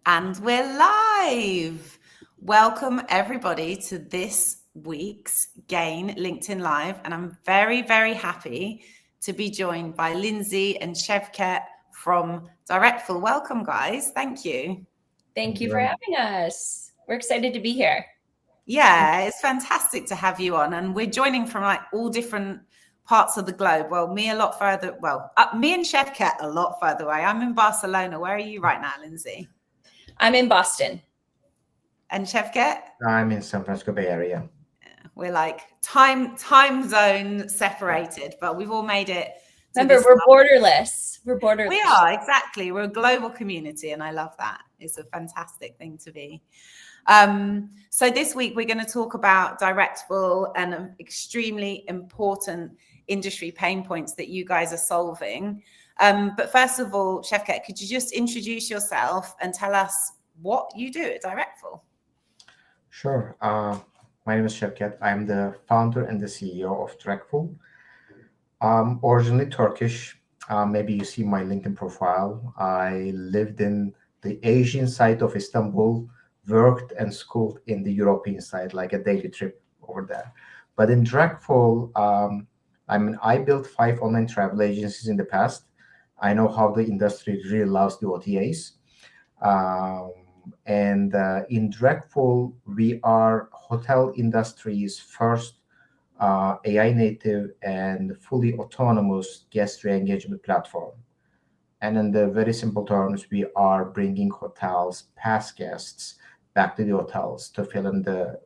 And we're live. Welcome, everybody, to this week's Gain LinkedIn Live. And I'm very, very happy to be joined by Lindsay and Shevket from Directful. Welcome, guys. Thank you. Thank Thank you you for very much. having us. We're excited to be here. Yeah, it's fantastic to have you on. And we're joining from like all different parts of the globe. Well, me a lot further. Me and Shevket a lot further away. I'm in Barcelona. Where are you right now, Lindsay? I'm in Boston. And Shevket? I'm in San Francisco Bay Area. We're like time zone separated, but we've all made it to Remember, this. we're borderless. We're borderless. We are, exactly. We're a global community, and I love that. It's a fantastic thing to be. So this week we're going to talk about Directful and extremely important industry pain points that you guys are solving. But first of all, Shevket, could you just introduce yourself and tell us what you do at Directful? Sure. My name is Şevket. I'm the founder and the CEO of Directful. Originally Turkish. Maybe you see my LinkedIn profile. I lived in the Asian side of Istanbul, worked and schooled in the European side, like a daily trip over there. But in Directful, I built 5 online travel agencies in the past. I know how the industry really loves the OTAs. And in Directful, we are hotel industry's first AI native and fully autonomous guest re-engagement platform. And in the very simple terms, we are bringing hotels, past guests, back to the hotels to fill in the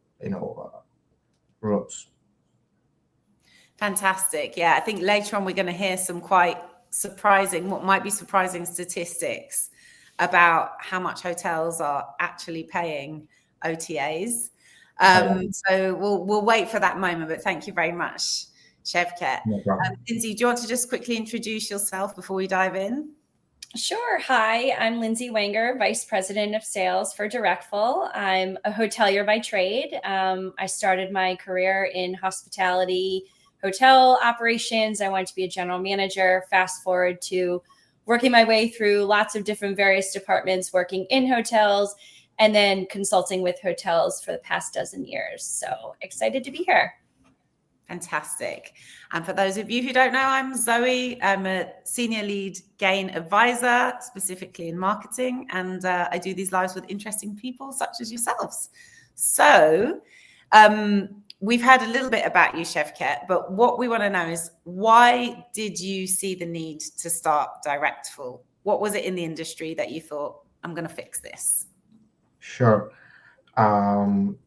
rooms. Fantastic. Yeah, I think later on we're going to hear some quite surprising, what might be surprising statistics about how much hotels are actually paying OTAs. So we'll wait for that moment, but thank you very much, Shevket. No problem. Lindsay, do you want to just quickly introduce yourself before we dive in? Sure. Hi, I'm Lindsay Wenger, Vice President of Sales for Directful. I'm a hotelier by trade. I started my career in hospitality, hotel operations. I wanted to be a general manager. Fast forward to working my way through lots of different various departments, working in hotels, and then consulting with hotels for the past dozen years. So excited to be here. Fantastic. And for those of you who don't know, I'm Zoe. I'm a senior lead gain advisor, specifically in marketing. And I do these lives with interesting people such as yourselves. So we've heard a little bit about you, Shevket, but what we want to know is, why did you see the need to start Directful? What was it in the industry that you thought, I'm going to fix this? Sure. When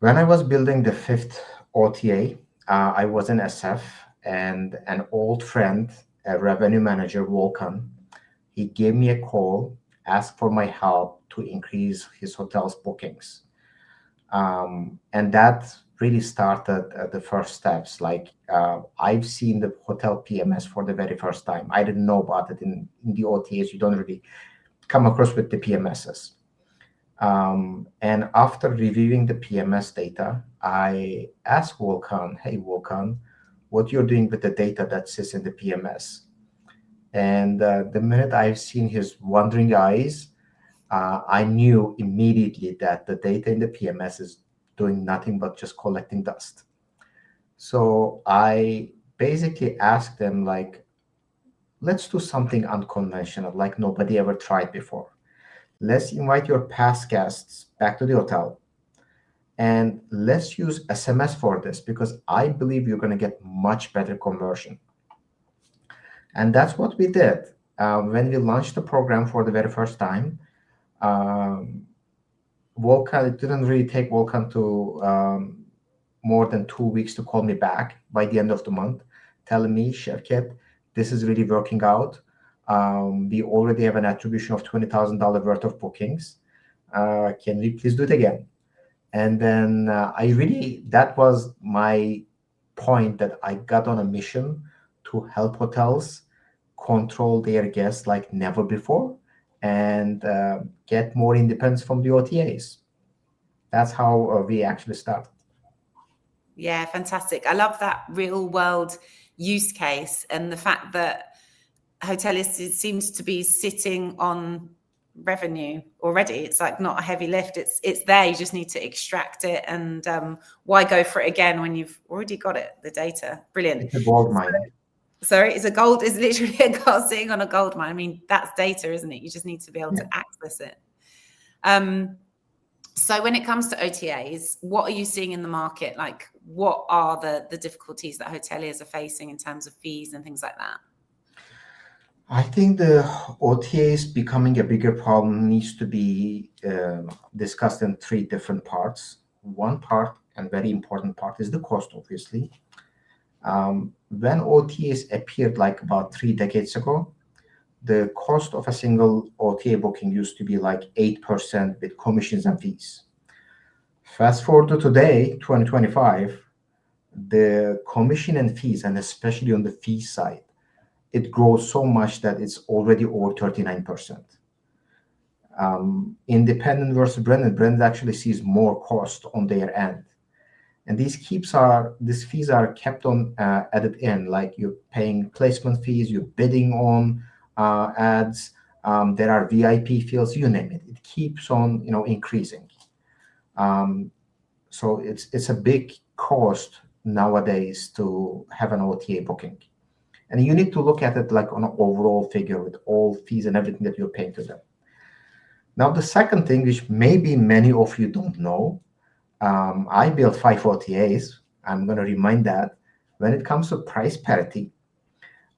I was building the fifth OTA, I was in SF, and an old friend, a revenue manager, Volkan, he gave me a call, asked for my help to increase his hotel's bookings. And that really started the first steps. Like I've seen the hotel PMS for the very first time. I didn't know about it in the OTAs. You don't really come across with the PMSs. And after reviewing the PMS data, I asked Volkan, hey, Volkan, what you're doing with the data that sits in the PMS? And the minute I've seen his wondering eyes, I knew immediately that the data in the PMS is doing nothing but just collecting dust. So I basically asked them, like, let's do something unconventional, like nobody ever tried before. Let's invite your past guests back to the hotel, and let's use SMS for this, because I believe you're going to get much better conversion. And that's what we did. When we launched the program for the very first time, Volkan, it didn't really take Volkan to more than 2 weeks to call me back by the end of the month, telling me, Şevket, this is really working out. We already have an attribution of $20,000 worth of bookings. Can we please do it again? And then that was my point, that I got on a mission to help hotels control their guests like never before, and get more independence from the OTAs. That's how we actually started. Yeah, fantastic. I love that real world use case, and the fact that hoteliers seems to be sitting on revenue already. It's like not a heavy lift. It's there. You just need to extract it. And why go for it again when you've already got it, the data? Brilliant. It's a gold mine. Sorry, it's literally a gold sitting on a gold mine. I mean, that's data, isn't it? You just need to be able to access it. So when it comes to OTAs, what are you seeing in the market? Like, what are the difficulties that hoteliers are facing in terms of fees and things like that? I think the OTAs becoming a bigger problem needs to be discussed in three different parts. One part, and very important part, is the cost, obviously. When OTAs appeared like about 3 decades ago, the cost of a single OTA booking used to be like 8% with commissions and fees. Fast forward to today, 2025, the commission and fees, and especially on the fee side, it grows so much that it's already over 39%. Independent versus branded actually sees more cost on their end. And these fees are kept on added in, like you're paying placement fees, you're bidding on ads, there are VIP fees, you name it. It keeps on, increasing. So it's a big cost nowadays to have an OTA booking. And you need to look at it like on an overall figure with all fees and everything that you're paying to them. Now, the second thing, which maybe many of you don't know, I built 5 OTAs. I'm going to remind that when it comes to price parity,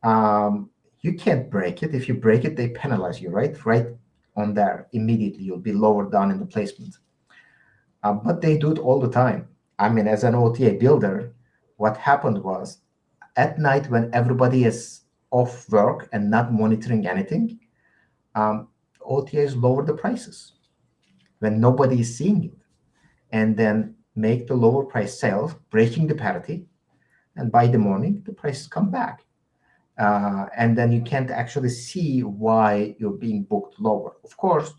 you can't break it. If you break it, they penalize you, right? Right on there, immediately, you'll be lower down in the placement. But they do it all the time. I mean, as an OTA builder, what happened was at night when everybody is off work and not monitoring anything, OTAs lower the prices when nobody is seeing it, and then make the lower price sales, breaking the parity, and by the morning, the prices come back. And then you can't actually see why you're being booked lower. Of course,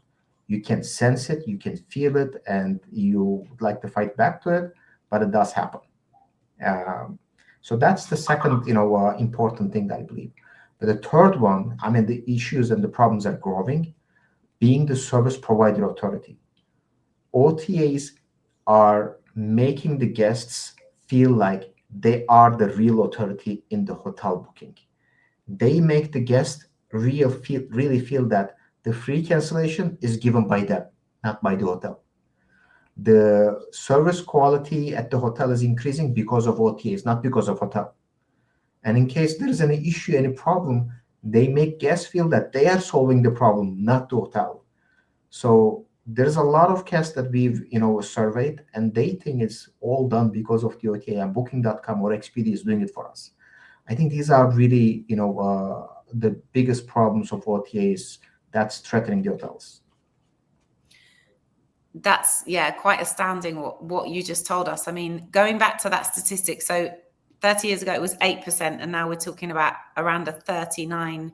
you can sense it, you can feel it, and you would like to fight back to it, but it does happen. So that's the second, important thing that I believe. But the third one, I mean, the issues and the problems are growing, being the service provider authority. OTAs are making the guests feel like they are the real authority in the hotel booking. They make the guest really feel that the free cancellation is given by them, not by the hotel. The service quality at the hotel is increasing because of OTAs, not because of hotel. And in case there is any issue, any problem, they make guests feel that they are solving the problem, not the hotel. So there's a lot of guests that we've surveyed, and they think it's all done because of the OTA, and Booking.com or Expedia is doing it for us. I think these are really the biggest problems of OTAs that's threatening the hotels. That's quite astounding what you just told us. I mean, going back to that statistic, so 30 years ago it was 8%, and now we're talking about around a 39%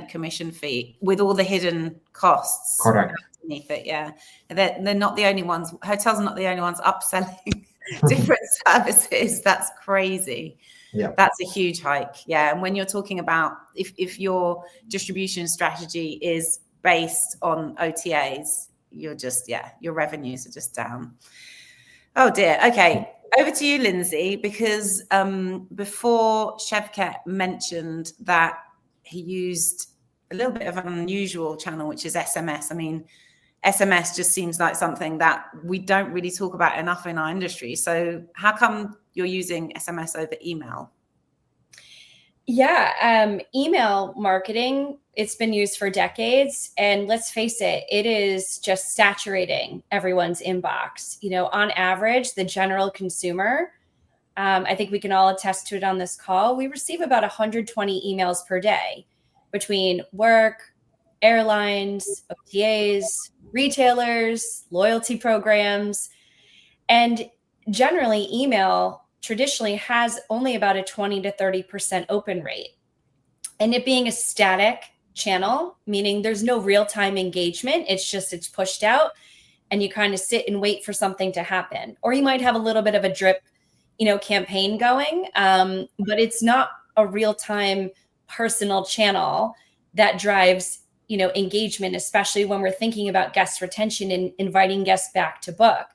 commission fee with all the hidden costs. Correct. Underneath it, yeah. They're not the only ones. Hotels are not the only ones upselling different services. That's crazy. Yeah, that's a huge hike. Yeah, and when you're talking about if your distribution strategy is based on OTAs, you're just your revenues are just down. Oh dear. Okay, over to you, Lindsay, because before Shevket mentioned that he used a little bit of an unusual channel, which is SMS. I mean, SMS just seems like something that we don't really talk about enough in our industry. So how come you're using SMS over email? Yeah, email marketing, it's been used for decades. And let's face it, it is just saturating everyone's inbox. On average, the general consumer, I think we can all attest to it on this call, we receive about 120 emails per day between work, airlines, OTAs, retailers, loyalty programs. And generally, email traditionally has only about a 20 to 30% open rate. And it being a static channel, meaning there's no real-time engagement, it's pushed out and you kind of sit and wait for something to happen. Or you might have a little bit of a drip, campaign going, but it's not a real-time personal channel that drives engagement, especially when we're thinking about guest retention and inviting guests back to book.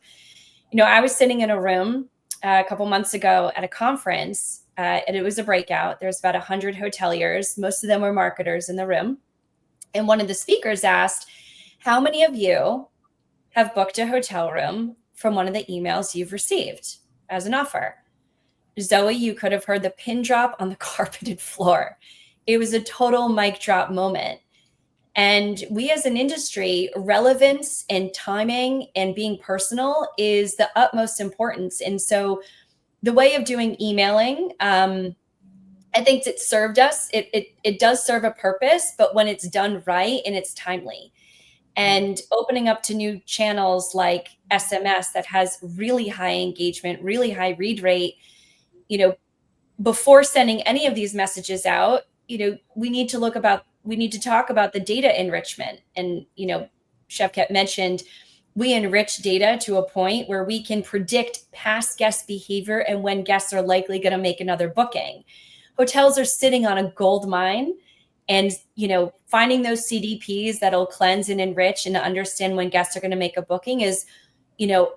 I was sitting in a room a couple months ago at a conference, and it was a breakout. There's about 100 hoteliers. Most of them were marketers in the room. And one of the speakers asked, how many of you have booked a hotel room from one of the emails you've received as an offer? Zoe, you could have heard the pin drop on the carpeted floor. It was a total mic drop moment. And we as an industry, relevance and timing and being personal is the utmost importance. And so the way of doing emailing, I think it served us. It does serve a purpose, but when it's done right and it's timely. And opening up to new channels like SMS that has really high engagement, really high read rate, before sending any of these messages out, we need to talk about the data enrichment. And, Chef Kat mentioned, we enrich data to a point where we can predict past guest behavior and when guests are likely going to make another booking. Hotels are sitting on a gold mine, and, finding those CDPs that'll cleanse and enrich and understand when guests are going to make a booking is,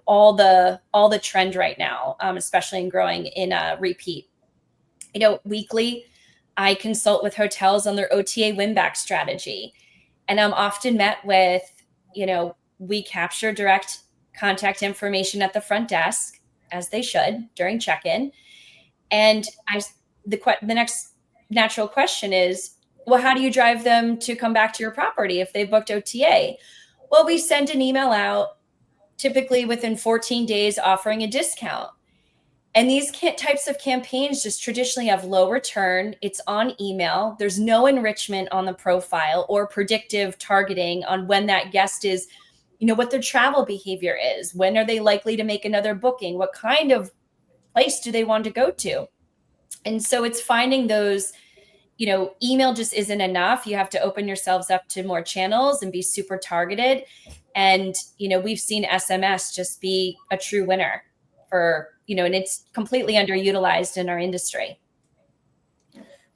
all the trend right now, especially in growing in repeat. Weekly, I consult with hotels on their OTA win-back strategy. And I'm often met with, we capture direct contact information at the front desk, as they should, during check-in. And the next natural question is, well, how do you drive them to come back to your property if they've booked OTA? Well, we send an email out, typically within 14 days, offering a discount. And these types of campaigns just traditionally have low return. It's on email. There's no enrichment on the profile or predictive targeting on when that guest is, what their travel behavior is. When are they likely to make another booking? What kind of place do they want to go to? And so it's finding those, email just isn't enough. You have to open yourselves up to more channels and be super targeted. And, we've seen SMS just be a true winner for, and it's completely underutilized in our industry.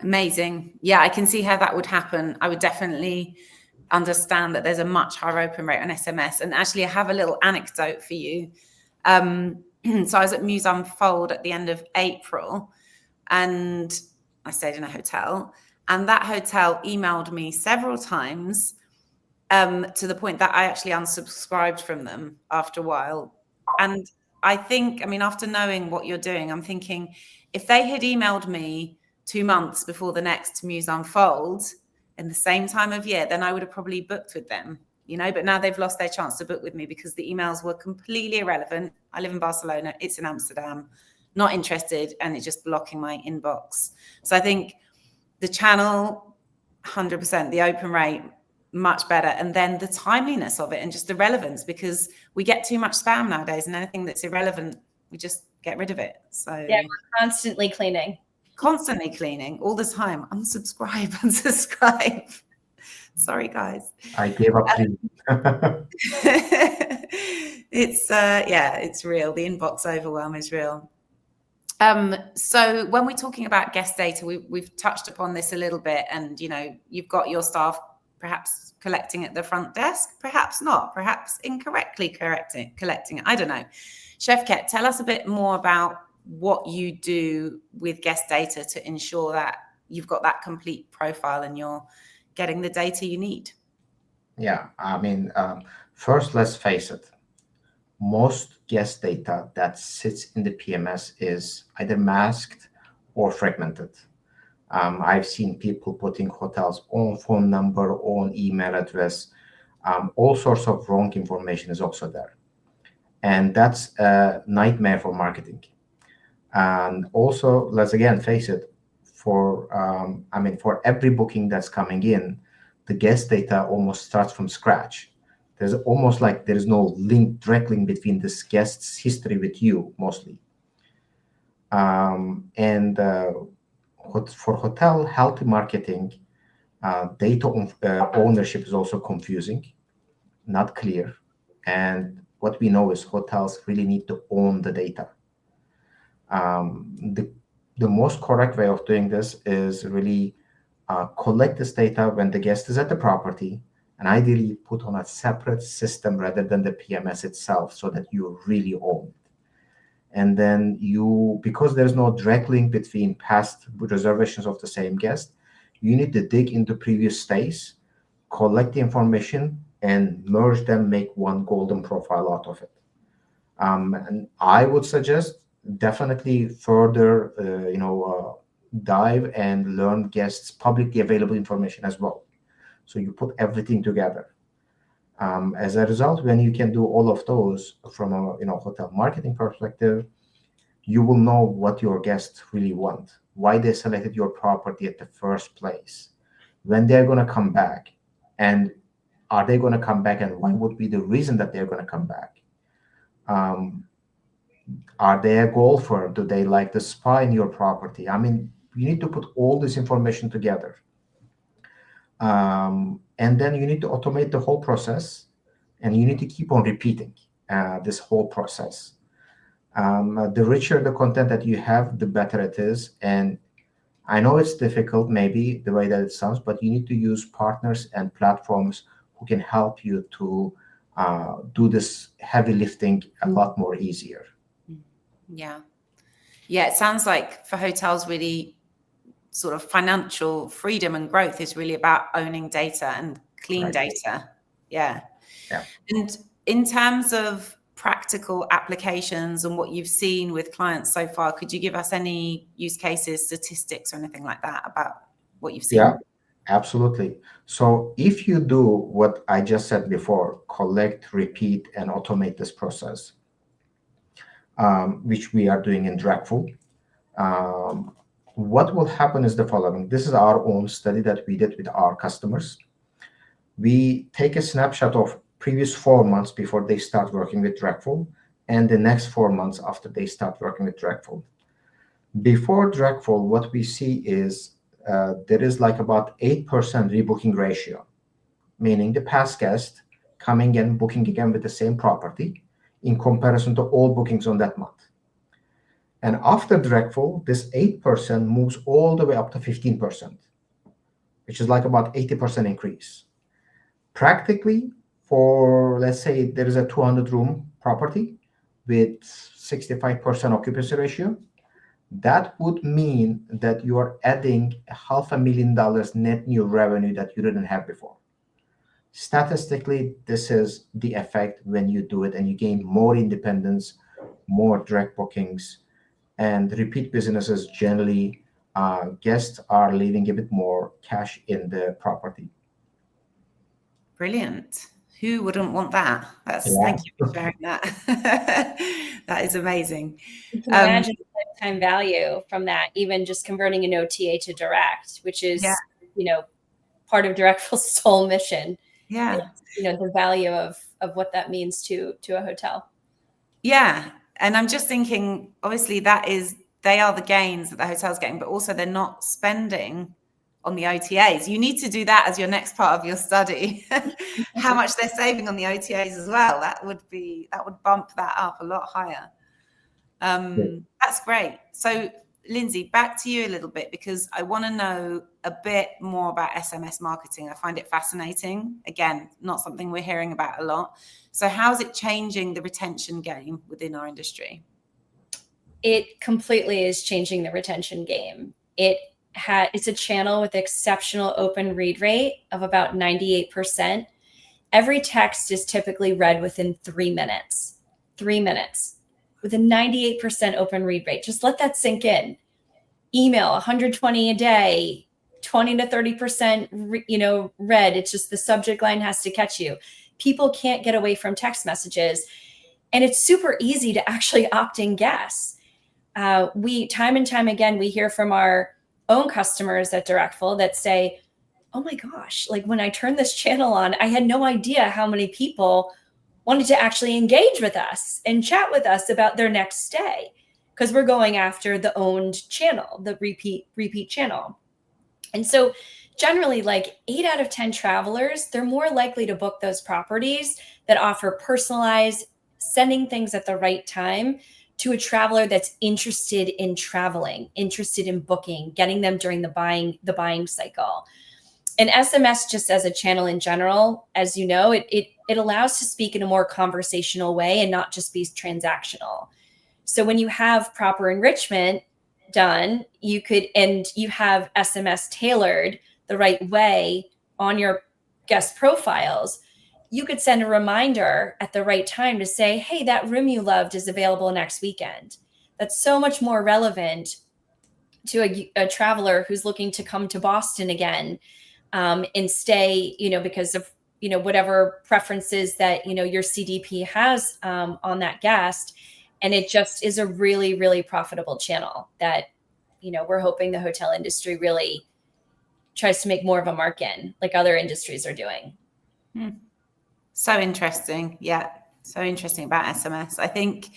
Amazing. Yeah, I can see how that would happen. I would definitely understand that there's a much higher open rate on SMS. And actually, I have a little anecdote for you. So I was at Muse Unfold at the end of April, and I stayed in a hotel, and that hotel emailed me several times to the point that I actually unsubscribed from them after a while. And I think, after knowing what you're doing, I'm thinking, if they had emailed me 2 months before the next Muse Unfold in the same time of year, then I would have probably booked with them, but now they've lost their chance to book with me because the emails were completely irrelevant. I live in Barcelona, it's in Amsterdam, not interested, and it's just blocking my inbox. So I think the channel, 100%, the open rate, much better. And then the timeliness of it and just the relevance, because we get too much spam nowadays, and anything that's irrelevant, we just get rid of it. So yeah, we're constantly cleaning all the time. Unsubscribe. Sorry, guys. I gave up. It's real. The inbox overwhelm is real. So when we're talking about guest data, we've touched upon this a little bit, and you've got your staff perhaps collecting at the front desk, perhaps not, perhaps incorrectly collecting it. I don't know. Chef Kat, tell us a bit more about what you do with guest data to ensure that you've got that complete profile and you're getting the data you need. Yeah, first, let's face it. Most guest data that sits in the PMS is either masked or fragmented. I've seen people putting hotels' own phone number, own email address. All sorts of wrong information is also there. And that's a nightmare for marketing. And also, let's again face it, for every booking that's coming in, the guest data almost starts from scratch. There's almost like there is no direct link between this guest's history with you, mostly. For hotel healthy marketing, data ownership is also confusing, not clear. And what we know is hotels really need to own the data. The most correct way of doing this is really collect this data when the guest is at the property, and ideally put on a separate system rather than the PMS itself so that you really own it. And then because there's no direct link between past reservations of the same guest, you need to dig into previous stays, collect the information, and merge them, make one golden profile out of it. And I would suggest definitely further, dive and learn guests' publicly available information as well. So you put everything together. As a result, when you can do all of those from a hotel marketing perspective, you will know what your guests really want, why they selected your property at the first place, when they're going to come back, and are they going to come back, and what would be the reason that they're going to come back? Are they a golfer? Do they like the spa in your property? I mean, you need to put all this information together. And then you need to automate the whole process, and you need to keep on repeating this whole process. The richer the content that you have, the better it is. And I know it's difficult, maybe the way that it sounds, but you need to use partners and platforms who can help you to do this heavy lifting a lot more easier. Yeah. It sounds like for hotels, really sort of financial freedom and growth is really about owning data and clean data. Yeah. And in terms of practical applications and what you've seen with clients so far, could you give us any use cases, statistics, or anything like that about what you've seen? Yeah, absolutely. So if you do what I just said before, collect, repeat, and automate this process, which we are doing in Directful, what will happen is the following. This is our own study that we did with our customers. We take a snapshot of previous 4 months before they start working with Directful, and the next 4 months after they start working with Directful. Before Directful, what we see is there is like about 8% rebooking ratio, meaning the past guest coming and booking again with the same property in comparison to all bookings on that month. And after Directful, this 8% moves all the way up to 15%, which is like about 80% increase. Practically, for, let's say, there is a 200-room property with 65% occupancy ratio, that would mean that you are adding $500,000 net new revenue that you didn't have before. Statistically, this is the effect when you do it, and you gain more independence, more direct bookings, and repeat businesses. Generally, guests are leaving a bit more cash in the property. Brilliant. Who wouldn't want that? Thank you for sharing that. That is amazing. You can imagine the lifetime value from that, even just converting an OTA to direct, which is, part of Directful's sole mission. Yeah. And, the value of what that means to a hotel. Yeah. And I'm just thinking, obviously they are the gains that the hotel's getting, but also they're not spending on the OTAs. You need to do that as your next part of your study. How much they're saving on the OTAs as well. That would bump that up a lot higher. That's great. So Lindsay, back to you a little bit, because I want to know a bit more about SMS marketing. I find it fascinating. Again, not something we're hearing about a lot. So how is it changing the retention game within our industry? It completely is changing the retention game. It's a channel with exceptional open read rate of about 98%. Every text is typically read within 3 minutes. 3 minutes with a 98% open read rate. Just let that sink in. Email 120 a day, 20 to 30%, read. It's just the subject line has to catch you. People can't get away from text messages, and it's super easy to actually opt in guess. Time and time again, we hear from our own customers at Directful that say, oh my gosh, like when I turned this channel on, I had no idea how many people wanted to actually engage with us and chat with us about their next stay, because we're going after the owned channel, the repeat channel. And so generally, like 8 out of 10 travelers, they're more likely to book those properties that offer personalized, sending things at the right time, to a traveler that's interested in traveling, interested in booking, getting them during the buying cycle. And SMS, just as a channel in general, as you know, it allows to speak in a more conversational way and not just be transactional. So when you have proper enrichment done, you have SMS tailored the right way on your guest profiles, you could send a reminder at the right time to say, hey, that room you loved is available next weekend. That's so much more relevant to a traveler who's looking to come to Boston again, and stay, because of, whatever preferences that, your CDP has on that guest. And it just is a really, really profitable channel that, we're hoping the hotel industry really tries to make more of a mark in, like other industries are doing. So interesting. Yeah. So interesting about SMS. I think,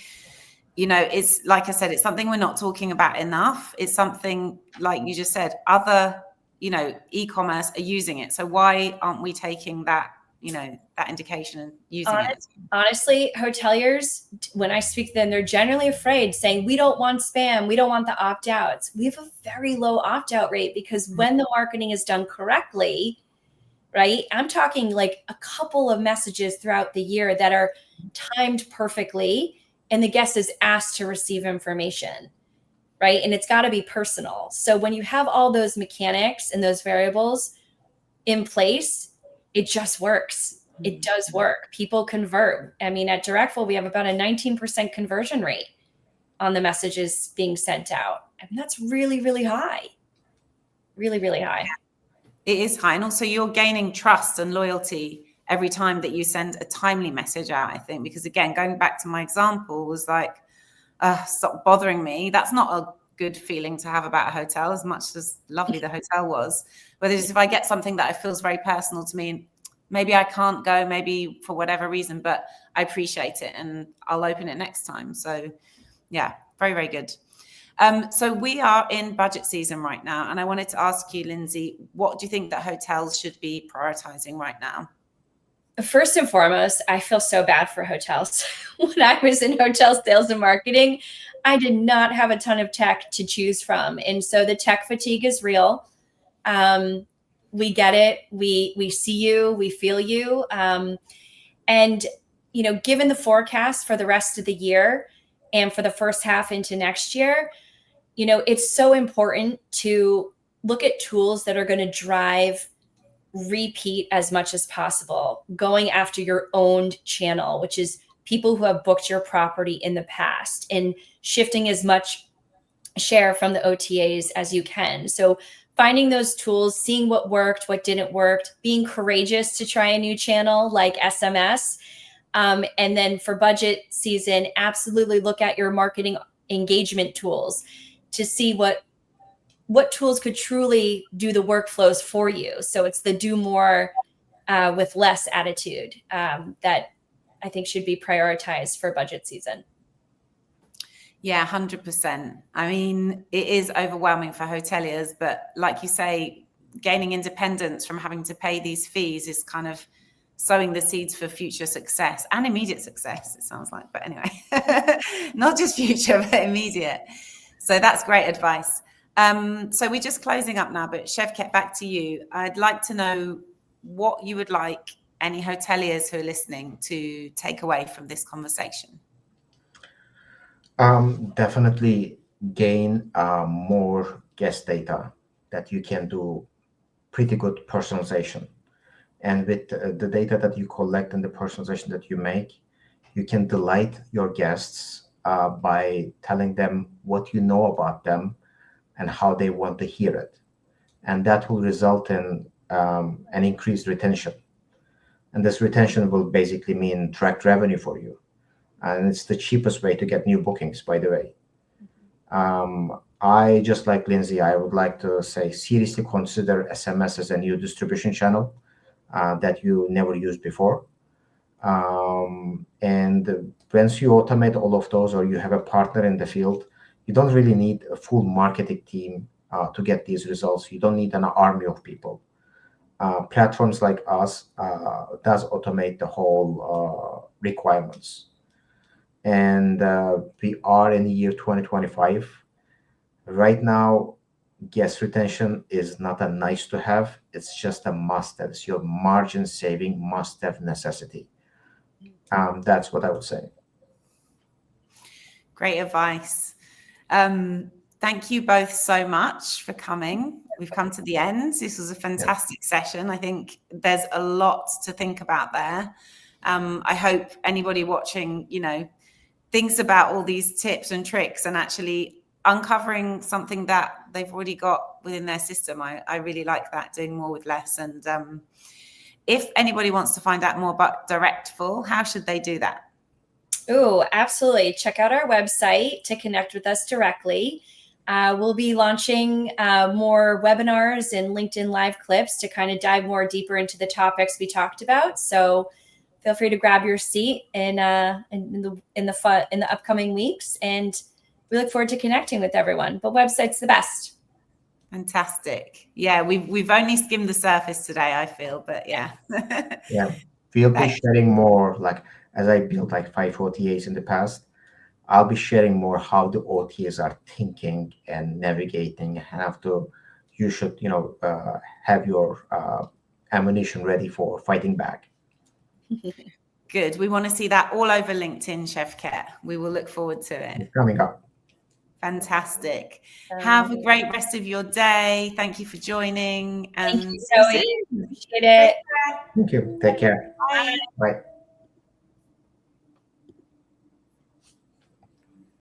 it's like I said, it's something we're not talking about enough. It's something, like you just said, other, e-commerce are using it. So why aren't we taking that, that indication and using it? Honestly, hoteliers, when I speak to them, they're generally afraid, saying, we don't want spam. We don't want the opt-outs. We have a very low opt-out rate because when the marketing is done correctly, right? I'm talking like a couple of messages throughout the year that are timed perfectly, and the guest is asked to receive information, right? And it's got to be personal. So when you have all those mechanics and those variables in place, it just works. It does work. People convert. I mean, at Directful, we have about a 19% conversion rate on the messages being sent out. I mean, that's really, really high. Really, really high. It is high. And also you're gaining trust and loyalty every time that you send a timely message out, I think, because again, going back to my example was like, stop bothering me. That's not a good feeling to have about a hotel, as much as lovely the hotel was. But if I get something that feels very personal to me, maybe I can't go, maybe for whatever reason, but I appreciate it and I'll open it next time. So yeah, very, very good. So we are in budget season right now. And I wanted to ask you, Lindsay, what do you think that hotels should be prioritizing right now? First and foremost, I feel so bad for hotels. When I was in hotel sales and marketing, I did not have a ton of tech to choose from. And so the tech fatigue is real. We get it. We see you, we feel you. And, given the forecast for the rest of the year and for the first half into next year, it's so important to look at tools that are going to drive repeat as much as possible, going after your owned channel, which is people who have booked your property in the past, and shifting as much share from the OTAs as you can. So finding those tools, seeing what worked, what didn't work, being courageous to try a new channel like SMS. And then for budget season, absolutely look at your marketing engagement tools to see what tools could truly do the workflows for you. So it's the do more with less attitude that I think should be prioritized for budget season. Yeah, 100%. I mean, it is overwhelming for hoteliers, but like you say, gaining independence from having to pay these fees is kind of sowing the seeds for future success and immediate success, it sounds like. But anyway, not just future, but immediate. So that's great advice. So we're just closing up now, but Shevket, back to you. I'd like to know what you would like any hoteliers who are listening to take away from this conversation. Definitely gain more guest data that you can do pretty good personalization. And with the data that you collect and the personalization that you make, you can delight your guests by telling them what you know about them and how they want to hear it. And that will result in an increased retention. And this retention will basically mean direct revenue for you. And it's the cheapest way to get new bookings, by the way. I, just like Lindsay, I would like to say seriously consider SMS as a new distribution channel that you never used before. And once you automate all of those, or you have a partner in the field, you don't really need a full marketing team to get these results. You don't need an army of people. Platforms like us does automate the whole requirements. and we are in the year 2025. Right now, guest retention is not a nice to have, it's just a must have. It's your margin saving must have necessity. That's what I would say. Great advice. Thank you both so much for coming. We've come to the end. This was a fantastic session. I think there's a lot to think about there. I hope anybody watching, thinks about all these tips and tricks and actually uncovering something that they've already got within their system. I really like that, doing more with less. And if anybody wants to find out more about Directful, how should they do that? Oh, absolutely. Check out our website to connect with us directly. We'll be launching more webinars and LinkedIn Live clips to kind of dive more deeper into the topics we talked about. So feel free to grab your seat in the upcoming weeks, and we look forward to connecting with everyone. But website's the best. Fantastic. Yeah, we've only skimmed the surface today, I feel, but yeah. Yeah, we'll be sharing more, like as I built like 5 OTAs in the past. I'll be sharing more how the OTAs are thinking and navigating, and you should have your ammunition ready for fighting back. Good. We want to see that all over LinkedIn, Chef Care. We will look forward to it. It's coming up. Fantastic. Have a great rest of your day. Thank you for joining. Thank you, Zoe. Appreciate it. Thank you. Take care. Bye. Bye.